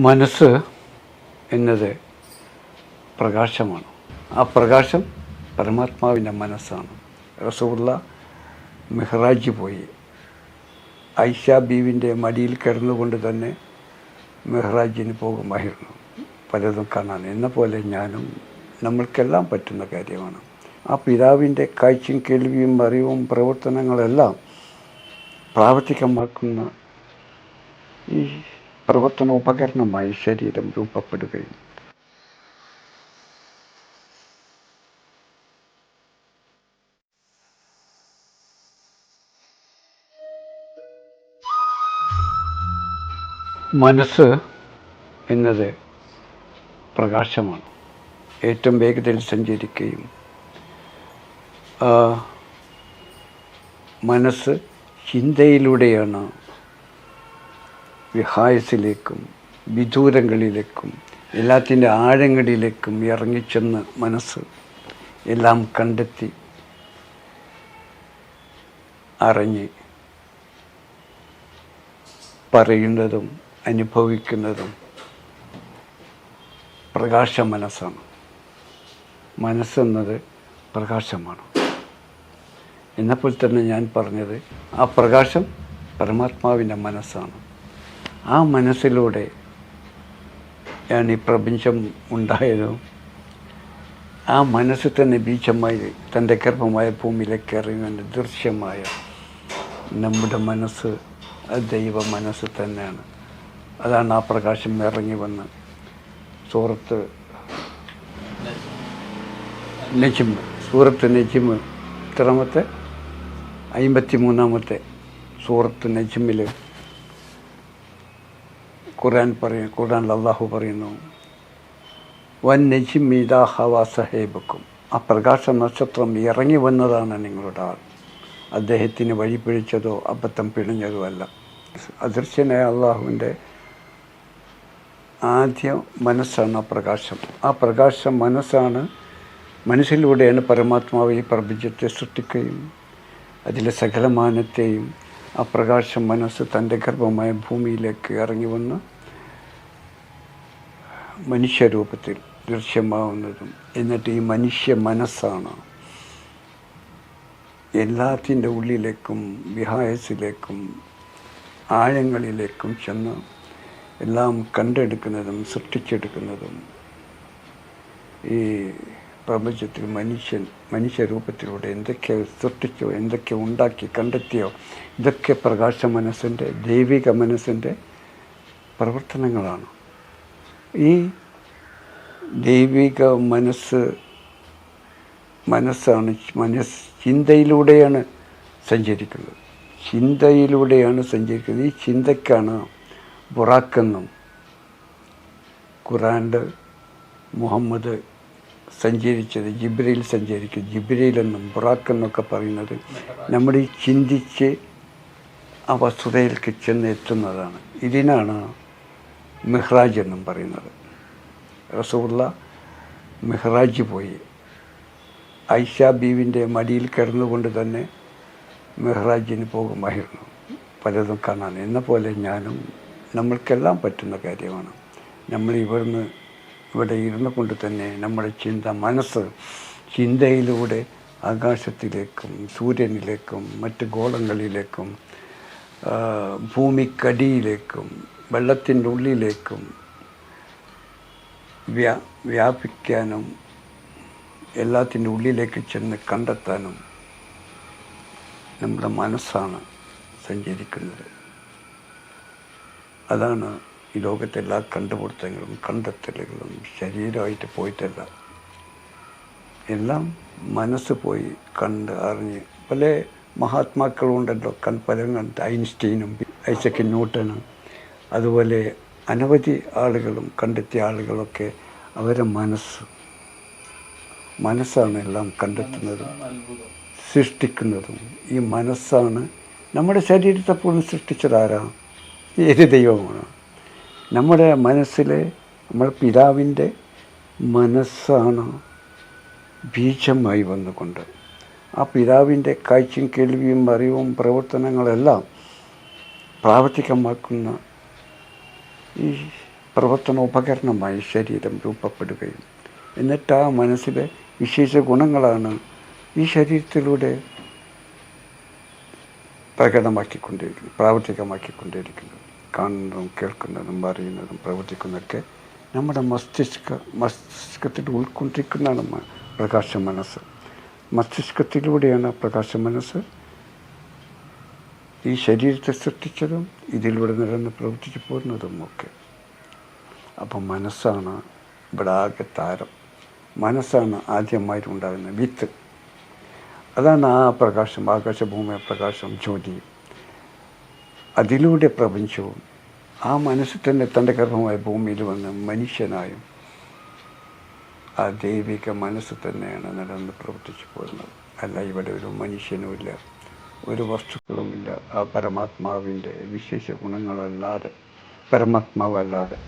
മനസ്സ് എന്നത് പ്രകാശമാണ്. ആ പ്രകാശം പരമാത്മാവിൻ്റെ മനസ്സാണ്. റസൂലുള്ള മെഹ്റാജ് പോയി ഐഷ ബീവിൻ്റെ മടിയിൽ കിടന്നുകൊണ്ട് തന്നെ മെഹ്റാജിന് പോകുമായിരുന്നു പലതും കാണാൻ. എന്ന പോലെ ഞാനും നമ്മൾക്കെല്ലാം പറ്റുന്ന കാര്യമാണ്. ആ പിതാവിൻ്റെ കാഴ്ചയും കേൾവിയും അറിവും പ്രവർത്തനങ്ങളെല്ലാം പ്രാവർത്തികമാക്കുന്ന ഈ പ്രവർത്തന ഉപകരണമായി ശരീരം രൂപപ്പെടുകയും മനസ്സ് എന്നത് പ്രകാശമാണ്. ഏറ്റവും വേഗതയിൽ സഞ്ചരിക്കുകയും മനസ്സ് ചിന്തയിലൂടെയാണ് വിഹായസിലേക്കും വിദൂരങ്ങളിലേക്കും എല്ലാത്തിൻ്റെ ആഴങ്ങളിലേക്കും ഇറങ്ങിച്ചെന്ന് മനസ്സ് എല്ലാം കണ്ടെത്തി അറിഞ്ഞ് പറയുന്നതും അനുഭവിക്കുന്നതും പ്രകാശ മനസ്സാണ്. മനസ്സെന്നത് പ്രകാശമാണ്. എന്നപ്പോൾ തന്നെ ഞാൻ പറഞ്ഞത് ആ പ്രകാശം പരമാത്മാവിൻ്റെ മനസ്സാണ്. ആ മനസ്സിലൂടെ ആണ് ഈ പ്രപഞ്ചം ഉണ്ടായതും ആ മനസ്സ് തന്നെ ബീജമായി തൻ്റെ ഗർഭമായ ഭൂമിയിലേക്ക് ഇറങ്ങുന്ന ദൃശ്യമായ നമ്മുടെ മനസ്സ് ദൈവ മനസ്സ് തന്നെയാണ്. അതാണ് ആ പ്രകാശം ഇറങ്ങി വന്ന് സൂറത്ത് നജ്മ് എത്രാമത്തെ 53-ാമത്തെ സൂറത്ത് നജ്മിൽ ഖുർആനിൽ അള്ളാഹു പറയുന്നു, വൻ നജ്മി ഇദാ ഹവാ സഹേബക്കും. ആ പ്രകാശ നക്ഷത്രം ഇറങ്ങി വന്നതാണ് നിങ്ങളുടെ ആൾ. അദ്ദേഹത്തിന് വഴി പിഴച്ചതോ അബദ്ധം പിഴഞ്ഞതോ അല്ല. അദൃശ്യനായ അള്ളാഹുവിൻ്റെ ആദ്യ മനസ്സാണ് ആ പ്രകാശം. ആ പ്രകാശം മനസ്സിലൂടെയാണ് പരമാത്മാവ് ഈ പ്രപഞ്ചത്തെ സൃഷ്ടിക്കുകയും അതിലെ സകലമാനത്തെയും ആ പ്രകാശം മനസ്സ് തൻ്റെ ഗർഭമായ ഭൂമിയിലേക്ക് ഇറങ്ങി വന്ന് മനുഷ്യരൂപത്തിൽ ദൃശ്യമാവുന്നതും. എന്നിട്ട് ഈ മനുഷ്യ മനസ്സാണ് എല്ലാത്തിൻ്റെ ഉള്ളിലേക്കും വിഹായസിലേക്കും ആഴങ്ങളിലേക്കും ചെന്ന് എല്ലാം കണ്ടെടുക്കുന്നതും സൃഷ്ടിച്ചെടുക്കുന്നതും. ഈ പ്രപഞ്ചത്തിൽ മനുഷ്യരൂപത്തിലൂടെ എന്തൊക്കെ സൃഷ്ടിച്ചോ, എന്തൊക്കെ ഉണ്ടാക്കി കണ്ടെത്തിയോ, ഇതൊക്കെ പ്രകാശ മനസ്സിൻ്റെ ദൈവിക മനസ്സിൻ്റെ പ്രവർത്തനങ്ങളാണ്. ഈ ദൈവിക മനസ്സാണ് ചിന്തയിലൂടെയാണ് സഞ്ചരിക്കുന്നത്. ഈ ചിന്തയ്ക്കാണ് ബുറാക്കെന്നും ഖുർആനിൽ മുഹമ്മദ് സഞ്ചരിച്ചത് ജിബ്രീൽ എന്നും ബുറാക്കെന്നൊക്കെ പറയുന്നത് നമ്മൾ ഈ ചിന്തിച്ച് ആ വസ്തുതയിലേക്ക് ചെന്ന് എത്തുന്നതാണ്. ഇതിനാണ് മെഹ്റാജ് എന്നും പറയുന്നത്. റസൂലുള്ള മെഹ്റാജ് പോയി ഐഷ ബീവിൻ്റെ മടിയിൽ കിടന്നുകൊണ്ട് തന്നെ മെഹ്റാജിന് പോകുമായിരുന്നു പലതും കാണാൻ. എന്ന പോലെ ഞാനും നമ്മൾക്കെല്ലാം പറ്റുന്ന കാര്യമാണ്. നമ്മൾ ഇവിടെ ഇരുന്നു കൊണ്ട് തന്നെ നമ്മുടെ മനസ്സ് ചിന്തയിലൂടെ ആകാശത്തിലേക്കും സൂര്യനിലേക്കും മറ്റ് ഗോളങ്ങളിലേക്കും ഭൂമിക്കടിയിലേക്കും വെള്ളത്തിൻ്റെ ഉള്ളിലേക്കും വ്യാപിക്കാനും എല്ലാത്തിൻ്റെ ഉള്ളിലേക്ക് ചെന്ന് കണ്ടെത്താനും നമ്മുടെ മനസ്സാണ് സഞ്ചരിക്കുന്നത്. അതാണ് ഈ ലോകത്തെ എല്ലാ കണ്ടെത്തലുകളും ശരീരമായിട്ട് പോയിട്ടല്ല. എല്ലാം മനസ്സ് പോയി കണ്ട് അറിഞ്ഞ് പല മഹാത്മാക്കളുണ്ടല്ലോ. ഐൻസ്റ്റീനും ഐസക് ന്യൂട്ടനും അതുപോലെ അനവധി ആളുകളും കണ്ടെത്തിയ ആളുകളൊക്കെ അവരെ മനസ്സാണ് എല്ലാം കണ്ടെത്തുന്നതും സൃഷ്ടിക്കുന്നതും. ഈ മനസ്സാണ് നമ്മുടെ ശരീരത്തെ പോലും സൃഷ്ടിച്ചതാരാ? ഏത് ദൈവമാണ്? നമ്മുടെ മനസ്സിലെ നമ്മുടെ പിതാവിൻ്റെ മനസ്സാണ് ബീജമായി വന്നുകൊണ്ട് ആ പിതാവിൻ്റെ കാഴ്ചയും കേൾവിയും അറിവും പ്രവർത്തനങ്ങളെല്ലാം പ്രാവർത്തികമാക്കുന്ന ഈ പ്രവർത്തന ഉപകരണമായി ശരീരം രൂപപ്പെടുകയും എന്നിട്ട് ആ മനസ്സിലെ വിശേഷ ഗുണങ്ങളാണ് ഈ ശരീരത്തിലൂടെ പ്രാവർത്തികമാക്കിക്കൊണ്ടിരിക്കുന്നത്. കാണുന്നതും കേൾക്കുന്നതും അറിയുന്നതും പ്രവർത്തിക്കുന്നതൊക്കെ നമ്മുടെ മസ്തിഷ്കത്തിൽ ഉൾക്കൊണ്ടിരിക്കുന്നതാണ് പ്രകാശ മനസ്സ്. മസ്തിഷ്കത്തിലൂടെയാണ് പ്രകാശ മനസ്സ് ഈ ശരീരത്തെ സൃഷ്ടിച്ചതും ഇതിലൂടെ നിലനിന്ന് പ്രവർത്തിച്ചു പോകുന്നതും ഒക്കെ. അപ്പം മനസ്സാണ് ഇവിടെ ആകെ താരം. മനസ്സാണ് ആദ്യമായിട്ടുണ്ടാകുന്ന വിത്ത്. അതാണ് ആ പ്രകാശം, ആകാശഭൂമി പ്രകാശം, ജ്യോതി. അതിലൂടെ പ്രപഞ്ചവും ആ മനസ്സിൽ തന്നെ തൻ്റെ ഗർഭമായ ഭൂമിയിൽ വന്ന് മനുഷ്യനായും ആ ദൈവിക മനസ്സ് തന്നെയാണ് നിലനിന്ന് പ്രവർത്തിച്ചു പോകുന്നത്. അല്ല ഇവിടെ ഒരു മനുഷ്യനുമില്ല, ഒരു വസ്തുക്കളുമില്ല. ആ പരമാത്മാവിൻ്റെ വിശേഷ ഗുണങ്ങളല്ലാതെ, പരമാത്മാവല്ലാതെ